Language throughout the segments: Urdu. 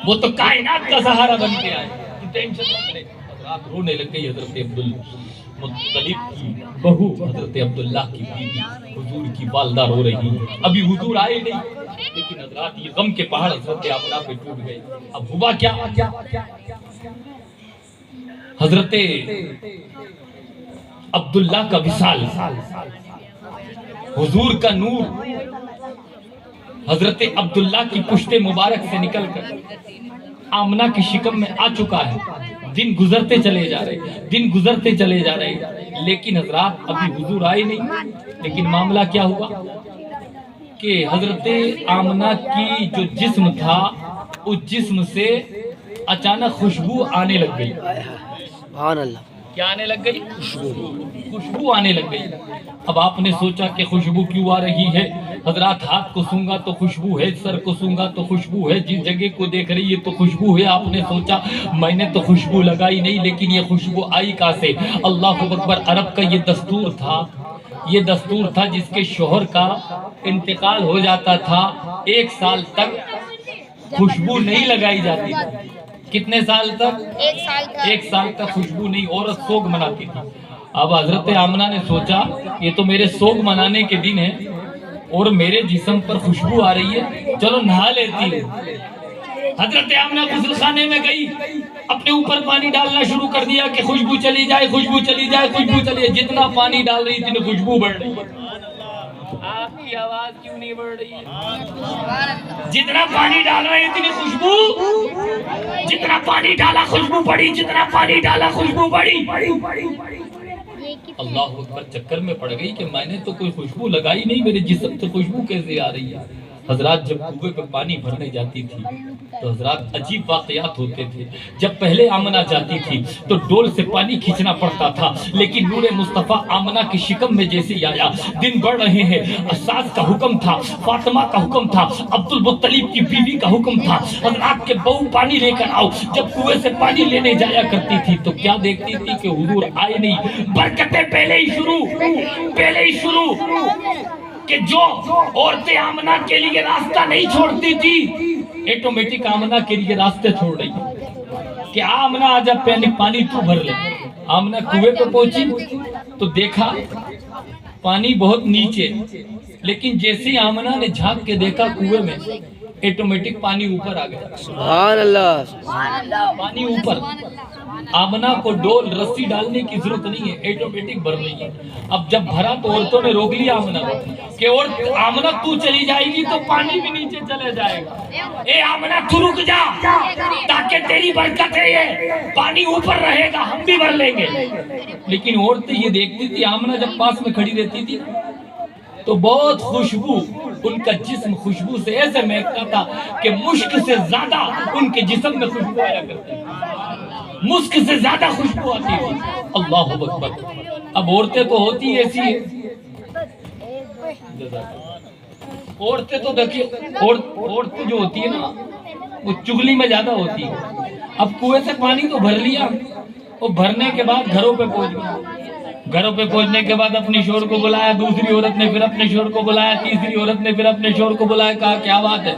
وہ تو کائنات کا سہارا بن کے آئے. ٹینشن مت لے. رات رونے لگ گئی حضرت عبدالمطلب کی بہو حضرت عبداللہ کی بیوی حضور کی والدہ رو رہی. ابھی حضور آئے نہیں لیکن حضرات یہ غم کے پہاڑ حضرت آمنہ پہ ٹوٹ گئے. اب ہوا کیا؟ حضرت عبداللہ کا وصال، حضور کا نور حضرت عبداللہ کی پشت مبارک سے نکل کر آمنہ کی شکم میں آ چکا ہے. دن گزرتے چلے جا رہے، دن گزرتے چلے جا رہے، لیکن حضرات ابھی حضور آئے نہیں. لیکن معاملہ کیا ہوا کہ حضرت آمنہ کی جو جسم تھا اس جسم سے اچانک خوشبو آنے لگ گئی. سبحان اللہ. کیا آنے لگ گئی؟ خوشبو آنے لگ گئی. اب آپ نے سوچا کہ خوشبو کیوں آ رہی ہے؟ حضرات ہاتھ کو سونگا تو خوشبو ہے، سر کو سونگا تو خوشبو ہے، جس جگہ کو دیکھ رہی ہے تو خوشبو ہے. آپ نے سوچا میں نے تو خوشبو لگائی نہیں، لیکن یہ خوشبو آئی کہاں سے؟ اللہ اکبر. عرب کا یہ دستور تھا، یہ دستور تھا جس کے شوہر کا انتقال ہو جاتا تھا 1 سال تک خوشبو نہیں لگائی جاتی. کتنے سال تک؟ 1 سال تک خوشبو نہیں. عورت سوگ مناتی تھی. اب حضرت آمنہ نے سوچا یہ تو میرے سوگ منانے کے دن ہے اور میرے جسم پر خوشبو آ رہی ہے، چلو نہا لیتی ہے. حضرت آمنہ غسل خانے میں گئی، اپنے اوپر پانی ڈالنا شروع کر دیا کہ خوشبو چلی جائے، خوشبو چلی جائے، خوشبو چلی جائے. جتنا پانی ڈال رہی تھی خوشبو بڑھ رہی ہے. آپ کی آواز کیوں نہیں بڑھ رہی ہے؟ جتنا پانی ڈال رہی تھی خوشبو، جتنا پانی ڈالا خوشبو بڑھی، جتنا پانی ڈالا خوشبو بڑھی. اللہ اکبر. چکر میں پڑ گئی کہ میں نے تو کوئی خوشبو لگائی نہیں، میرے جسم سے خوشبو کیسے آ رہی ہے؟ حضرات جب کنویں پہ پانی بھرنے جاتی تھی تو حضرات عجیب واقعات ہوتے تھے. جب پہلے آمنہ جاتی تھی تو ڈول سے پانی کھینچنا پڑتا تھا، لیکن نور مصطفیٰ آمنہ کی شکم میں جیسے ہی آیا، دن بڑھ رہے ہیں، ساس کا حکم تھا، فاطمہ کا حکم تھا، عبدالمطلب کی بیوی کا حکم تھا، حضرات کے بہو پانی لے کر آؤ. جب کنویں سے پانی لینے جایا کرتی تھی تو کیا دیکھتی تھی کہ حضور آئے نہیں. برکتیں پہلے ہی شروع کہ جو عورتیں آمنہ کے لیے راستہ نہیں چھوڑتی تھی ایٹومیٹک آمنہ کے لیے راستے چھوڑ رہی کہ آمنہ آجا پانی تو بھر لے. آمنہ کنویں پہ پہنچی تو دیکھا پانی بہت نیچے، لیکن جیسے آمنہ نے جھانک کے دیکھا کنویں میں ایٹومیٹک پانی اوپر آ گیا. سبحان اللہ. پانی اوپر. آمنہ کو ڈول رسی ڈالنے کی ضرورت نہیں ہے، ایٹومیٹک بھر رہی ہے. اب جب بھرا تو عورتوں نے روک لیا آمنہ کہ آمنہ تو چلی جائے گی تو پانی بھی نیچے چلے جائے گا. اے آمنہ تو رک جا تاکہ تیری برکت ہے، یہ پانی اوپر رہے گا، ہم بھی بھر لیں گے. لیکن عورتیں یہ دیکھتی تھی آمنہ جب پاس میں کھڑی رہتی تھی تو بہت خوشبو، ان کا جسم خوشبو سے ایسے مہکتا تھا کہ مشک سے زیادہ ان کے جسم میں خوشبو آیا کرتی تھی، مسک سے زیادہ خوشبو آتی تھی. اللہ اکبر. اب عورتیں تو ہوتی ایسی ہیں، عورتیں تو دیکھیے عورتیں جو ہوتی ہیں نا وہ چغلی میں زیادہ ہوتی ہے. اب کنویں سے پانی تو بھر لیا، وہ بھرنے کے بعد گھروں پہ پہنچ گئے. گھروں پہ پہنچنے کے بعد اپنی شوہر کو بلایا، دوسری عورت نے پھر اپنے شوہر کو بلایا، تیسری عورت نے پھر اپنے شوہر کو بلایا. کہا کیا بات ہے؟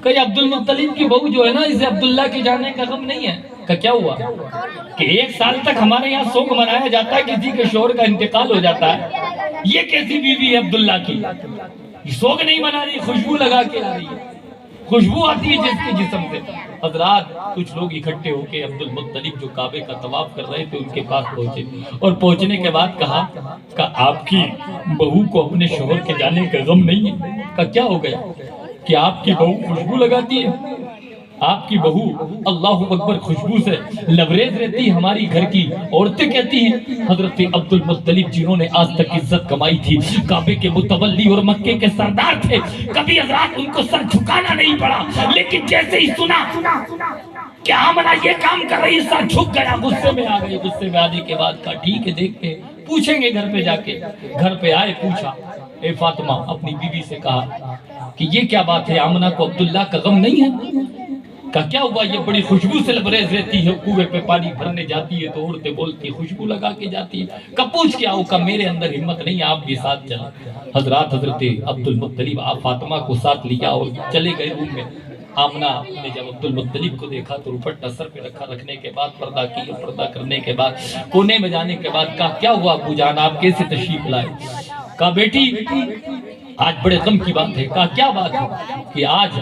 کہ عبدالمطلب کی بہو جو ہے نا اسے عبداللہ کے جانے کا غم نہیں ہے. کہ کیا ہوا؟ کہ 1 سال تک ہمارے یہاں سوگ منایا جاتا ہے، کسی کے شوہر کا انتقال ہو جاتا ہے، یہ کیسی بیوی ہے عبداللہ کی؟ سوگ نہیں منا رہی، خوشبو لگا کے آ رہی ہے، خوشبو آتی ہے جس کے جسم سے. حضرات کچھ لوگ اکٹھے ہو کے عبدالمطلب جو کعبے کا طواف کر رہے تھے ان کے پاس پہنچے اور پہنچنے کے بعد کہا کہ آپ کی بہو کو اپنے شوہر کے جانے کا غم نہیں ہے. کہ کیا ہو گیا؟ کہ آپ کی بہو خوشبو لگاتی ہے، آپ کی بہو اللہ اکبر خوشبو سے لبریز رہتی. ہماری گھر کی عورتیں کہتی ہیں حضرت عبدالمطلب جنہوں نے آج تک عزت کمائی تھی، کعبے کے متولی اور مکے کے سردار تھے، کبھی حضرات ان کو سر جھکانا نہیں پڑا، لیکن جیسے ہی سنا کہ آمنہ یہ کام کر رہی سر جھک گیا، غصے میں آ گئی. غصے میں آنے کے بعد کہا ٹھیک ہے دیکھتے ہیں، پوچھیں گے گھر پہ جا کے. گھر پہ آئے، پوچھا. اے فاطمہ اپنی بیوی سے کہا کہ یہ کیا بات ہے، آمنہ کو عبداللہ کا غم نہیں ہے؟ کہ کیا ہوا؟ یہ بڑی خوشبو سے لبریز رہتی ہے، کنویں پہ پانی بھرنے جاتی ہے تو عورتیں بولتی ہے خوشبو لگا کے جاتی ہے. کہ پوچھ کیا ہو؟ کہ میرے اندر ہمت نہیں، آپ بھی ساتھ چلا. حضرات حضرت عبدالمطلب آپ فاطمہ کو ساتھ لیا اور چلے گئے روم میں. آمنہ نے جب عبد المطلب کو دیکھا تو دوپٹہ سر پہ رکھا، رکھنے کے بعد پردہ کیا، پردہ کرنے کے بعد کونے میں جانے کے بعد کہا کیا ہوا ابو جان آپ کیسے تشریف لائے؟ کہا بیٹی آج بڑے غم کی بات ہے۔ کہا کیا بات ہے؟ کہ آج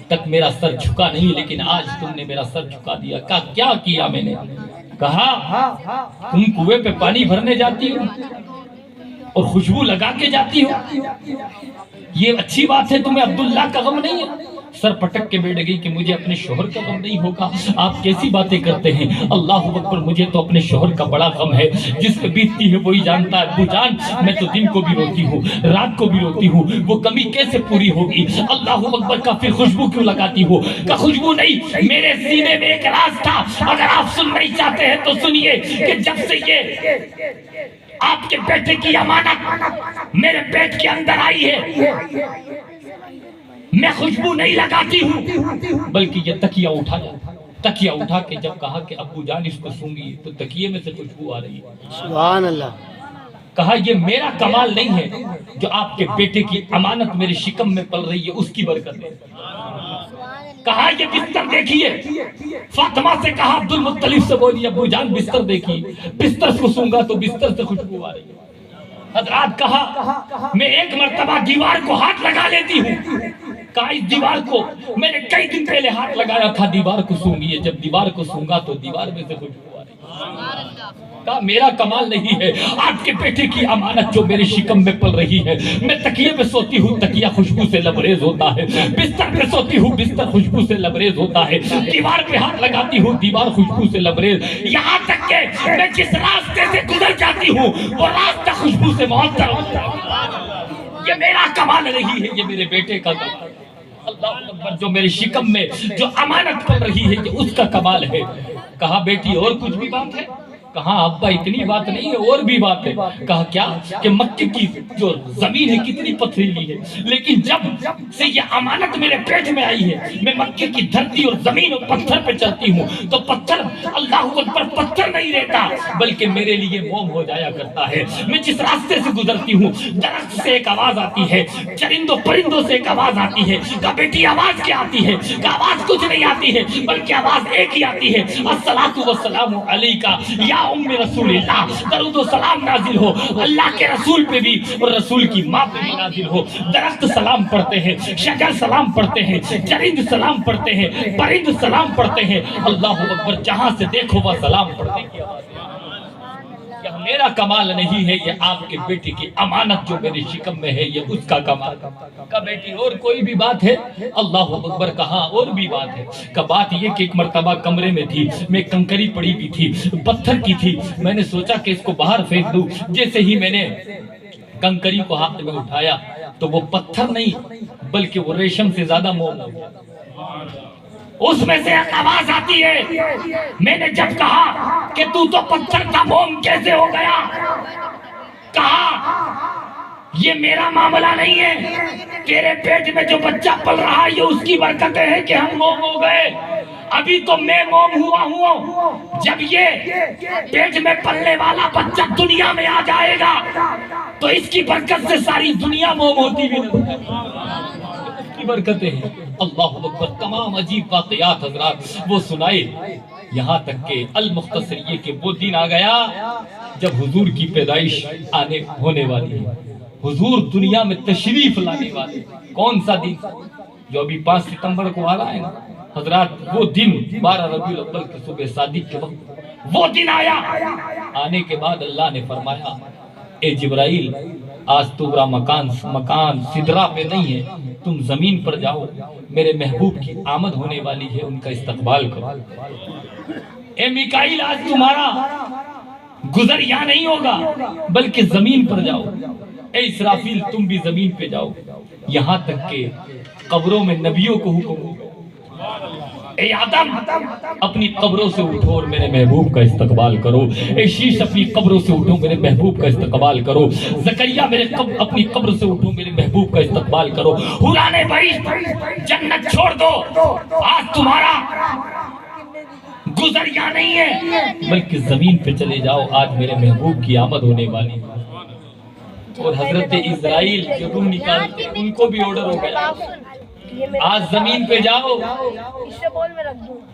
تک میرا سر جھکا نہیں لیکن آج تم نے میرا سر جھکا دیا۔ کہا کیا کیا میں نے؟ کہا تم کنویں پہ پانی بھرنے جاتی ہو اور خوشبو لگا کے جاتی ہو، یہ اچھی بات ہے؟ تمہیں عبداللہ کا غم نہیں ہے؟ سر پٹک کے بیٹھ گئی کہ مجھے اپنے شوہر کا غم نہیں ہوگا، آپ کیسی باتیں کرتے ہیں؟ اللہ اکبر، مجھے تو اپنے شوہر کا بڑا غم ہے، جس پہ بیتتی ہے وہی جانتا ہے۔ ابو جان میں تو دن کو بھی روتی ہوں، رات کو بھی روتی ہوں، وہ کمی کیسے پوری ہوگی؟ اللہ اکبر کا پھر خوشبو کیوں لگاتی ہو؟ کہ خوشبو نہیں، میرے سینے میں ایک راز تھا، اگر آپ سن نہیں چاہتے ہیں تو سنیے کہ جب سے یہ آپ کے بیٹے کی امانت میرے پیٹ کے اندر آئی ہے، میں خوشبو نہیں لگاتی ہوں بلکہ یہ تکیہ اٹھایا، تکیہ اٹھا کے جب کہا کہ ابو جان اس کو سونگی تو تکیے میں سے خوشبو آ رہی ہے۔ سبحان اللہ۔ کہا یہ میرا کمال نہیں ہے جو آپ کے بیٹے کی امانت میرے شکم میں پل رہی ہے، اس کی برکت ہے۔ کہا یہ بستر دیکھیے، فاطمہ سے کہا عبد المطلب سے بولی ابو جان بستر دیکھیے، بستر کو سونگا تو بستر سے خوشبو آ رہی ہے۔ حضرات کہا میں ایک مرتبہ دیوار کو ہاتھ لگا لیتی ہوں، کہا اس دیوار کو میں نے کئی دن پہلے ہاتھ لگایا تھا، دیوار کو سونگیے، جب دیوار کو سونگا تو دیوار میں سے خوشبو آ رہی ہے۔ کہا میرا کمال نہیں ہے، آپ کے بیٹے کی امانت جو میرے شکم میں پل رہی ہے، میں تکیے پہ سوتی ہوں، تکیہ خوشبو سے لبریز ہوتا ہے، بستر پہ سوتی ہوں، بستر خوشبو سے لبریز ہوتا ہے، دیوار پہ ہاتھ لگاتی ہوں، دیوار خوشبو سے لبریز، یہاں تک کہ میں جس راستے سے گزر جاتی ہوں وہ راستہ خوشبو سے معطر ہوتا ہے۔ یہ میرا کمال نہیں ہے، یہ میرے بیٹے کا کمال ہے۔ اللہ اکبر، جو میرے شکم میں جو امانت پل رہی ہے یہ اس کا کمال ہے۔ کہا بیٹی اور کچھ بھی بات ہے؟ کہا ابا اتنی بات نہیں ہے، اور بھی بات ہے۔ کہا کیا؟ کہ مکے کی جو زمین ہے کتنی پتھریلی ہے، لیکن جب سے یہ امانت میرے پیٹ میں آئی ہے، میں مکے کی دھرتی اور زمین اور پتھر پہ چلتی ہوں تو پتھر اللہ اکبر پتھر نہیں رہتا بلکہ میرے لیے موم ہو جایا کرتا ہے۔ میں جس راستے سے گزرتی ہوں درخت سے ایک آواز آتی ہے، چرندوں پرندوں سے ایک آواز آتی ہے۔ کہا بیٹی آواز کیا آتی ہے؟ کہ آواز کچھ نہیں آتی ہے بلکہ آواز ایک ہی آتی ہے، الصلاۃ والسلام علیکا یا ام رسول اللہ، درود و سلام نازل ہو اللہ کے رسول پہ بھی اور رسول کی ماں پہ بھی نازل ہو۔ درخت سلام پڑھتے ہیں، شجر سلام پڑھتے ہیں، چرند سلام پڑھتے ہیں، پرند سلام پڑھتے ہیں، اللہ اکبر جہاں سے دیکھو وہ سلام پڑھتے ہیں۔ یہ میرا کمال نہیں ہے، یہ آپ کے بیٹے کی امانت جو میرے شکم میں ہے یہ اس کا کمال۔ کہ بیٹی اور کوئی بھی بات ہے؟ اللہ اکبر، کہا اور بھی بات ہے۔ کہ بات یہ کہ ایک مرتبہ کمرے میں تھی، میں کنکری پڑی بھی تھی، پتھر کی تھی، میں نے سوچا کہ اس کو باہر پھینک دوں، جیسے ہی میں نے کنکری کو ہاتھ میں اٹھایا تو وہ پتھر نہیں بلکہ وہ ریشم سے زیادہ موم ہو گیا۔ اس میں سے ایک آواز آتی ہے، میں نے جب کہا کہ تو پتھر کا موم کیسے ہو گیا؟ کہا یہ میرا معاملہ نہیں ہے، تیرے پیٹ میں جو بچہ پل رہا ہے یہ اس کی برکتیں ہیں کہ ہم موم ہو گئے، ابھی تو میں موم ہوا ہوں، جب یہ پیٹ میں پلنے والا بچہ دنیا میں آ جائے گا تو اس کی برکت سے ساری دنیا موم ہوتی بھی کی برکتیں ہیں۔ اللہ اکبر، تمام عجیب واقعات حضرات وہ سنائے، یہاں تک کہ المختصر یہ کہ وہ دن آ گیا جب حضور کی پیدائش آنے ہونے والی ہے، حضور دنیا میں تشریف لانے والے۔ کون سا دن؟ جو ابھی 5 ستمبر کو آ رہا ہے نا حضرات، وہ دن 12 ربیع الاول کی صبح صادق کے وقت وہ دن آیا۔ آنے کے بعد اللہ نے فرمایا اے جبرائیل آج تو برا مکان سدرہ پہ نہیں ہے، تم زمین پر جاؤ، میرے محبوب کی آمد ہونے والی ہے، ان کا استقبال کرو۔ اے میکائیل آج تمہارا گزر یہاں نہیں ہوگا بلکہ زمین پر جاؤ۔ اے اسرافیل تم بھی زمین پہ جاؤ، یہاں تک کہ قبروں میں نبیوں کو حکم ہوگا اے آدم اپنی قبروں سے اٹھو اور میرے محبوب کا استقبال کرو، اے شیش اپنی قبروں سے اٹھو میرے محبوب کا استقبال کرو، زکریا اپنی قبر سے اٹھو میرے محبوب کا استقبال کرو۔ حورانے بھائی جنت چھوڑ دو، آج تمہارا گزر یہاں نہیں ہے بلکہ زمین پہ چلے جاؤ، آج میرے محبوب کی آمد ہونے والی۔ اور حضرت اسرائیل جو روم نکالتے ان کو بھی آرڈر ہو گیا آج زمین پہ جاؤ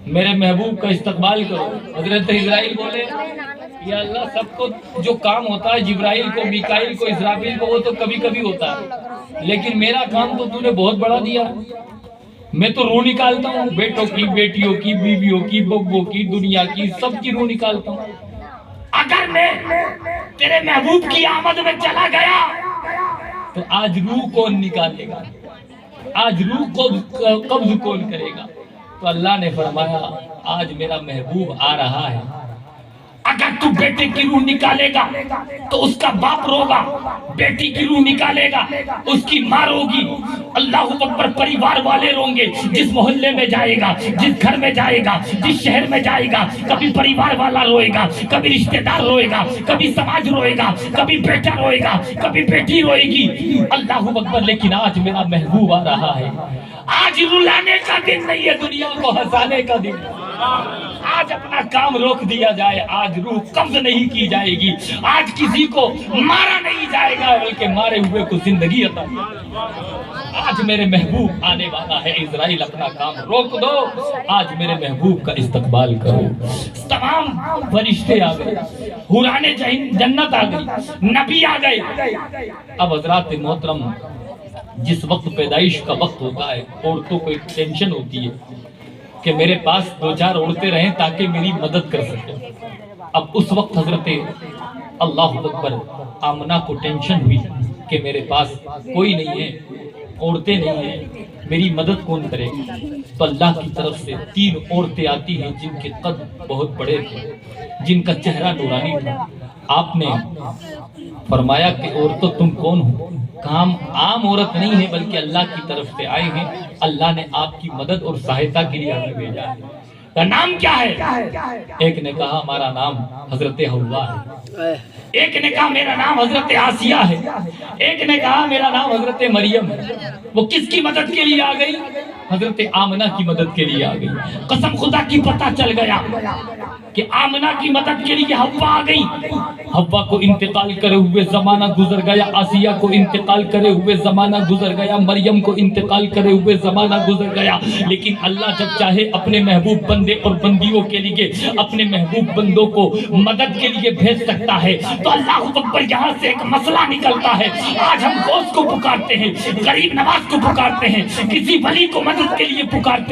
میرے محبوب کا استقبال کرو. حضرت اسرائیل بولے یا اللہ سب کو جو کام ہوتا ہے جبرائیل کو میکائیل کو اسرافیل کو وہ تو کبھی کبھی ہوتا ہے لیکن میرا کام تو نے بہت بڑا دیا. میں تو روح نکالتا ہوں بیٹوں کی بیٹیوں کی بیویوں کی ببوں کی دنیا کی سب کی روح نکالتا ہوں. اگر میں تیرے محبوب کی آمد میں چلا گیا تو آج روح کون نکالے گا, آج روح کو قبض کون کرے گا؟ تو اللہ نے فرمایا آج میرا محبوب آ رہا ہے. اگر تو بیٹے کی روح نکالے گا تو اس کا باپ روگا, بیٹی کی روح نکالے گا اس کی ماں روگی. اللہ اکبر. پریوار والے روں گے. جس محلے میں جائے گا, جس گھر میں جائے گا, جس شہر میں جائے گا, کبھی پریوار والا روئے گا, کبھی رشتہ دار روئے گا, کبھی سماج روئے گا, کبھی بیٹا روئے گا, کبھی بیٹی روئے گی. اللہ اکبر. لیکن آج میرا محبوب آ رہا ہے. آج رلانے کا دن نہیں ہے, دنیا کو ہنسانے کا دن. آج اپنا کام روک دیا جائے, آج روح قبض نہیں کی جائے گی, آج کسی کو مارا نہیں جائے گا بلکہ مارے ہوئے کو زندگی عطا. آج میرے محبوب آنے والا ہے. اسرائیل اپنا کام روک دو, آج میرے محبوب کا استقبال کرو. تمام فرشتے آ گئے, حوران جنت آ گئی, نبی آ گئے. اب حضرات محترم جس وقت پیدائش کا وقت ہوتا ہے عورتوں کو ایک ٹینشن ہوتی ہے کہ میرے پاس دو چار عورتیں رہیں تاکہ میری مدد کر سکیں. اب اس وقت حضرت اللہ اکبر آمنہ کو ٹینشن ہوئی کہ میرے پاس کوئی نہیں ہے, عورتیں نہیں ہیں, میری مدد کون کرے گا؟ تو اللہ کی طرف سے 3 عورتیں آتی ہیں جن کے قد بہت بڑے تھے, جن کا چہرہ نورانی تھا. آپ نے فرمایا کہ عورتوں تم کون ہو؟ کام عام عورت نہیں ہے بلکہ اللہ کی طرف سے آئے ہیں, اللہ نے آپ کی مدد اور سہایتا کے لیے ہمیں بھیجا ہے. کا نام کیا ہے؟ ایک نے کہا ہمارا نام حضرت حوا ہے, ایک نے کہا میرا نام حضرت آسیہ ہے, ایک نے کہا میرا نام حضرت مریم ہے. وہ کس کی مدد کے لیے آ گئی؟ حضرت آمنہ کی مدد کے لیے آ گئی. قسم خدا کی پتہ چل گیا کہ آمنہ کی مدد کے لیے حوا آ گئی. حوا کو انتقال کرے ہوئے زمانہ گزر گیا, آسیہ کو انتقال کرے ہوئے زمانہ گزر گیا, مریم کو انتقال کرے ہوئے زمانہ گزر گیا. لیکن اللہ جب چاہے اپنے محبوب بندے اور بندیوں کے لیے اپنے محبوب بندوں کو مدد کے لیے بھیج سکتا ہے. تو اللہ اکبر یہاں سے ایک مسئلہ نکلتا ہے. آج ہم غوث کو پکارتے ہیں, غریب نواز کو پکارتے ہیں, کسی ولی کو مدد کے لیے پکارتے ہیں.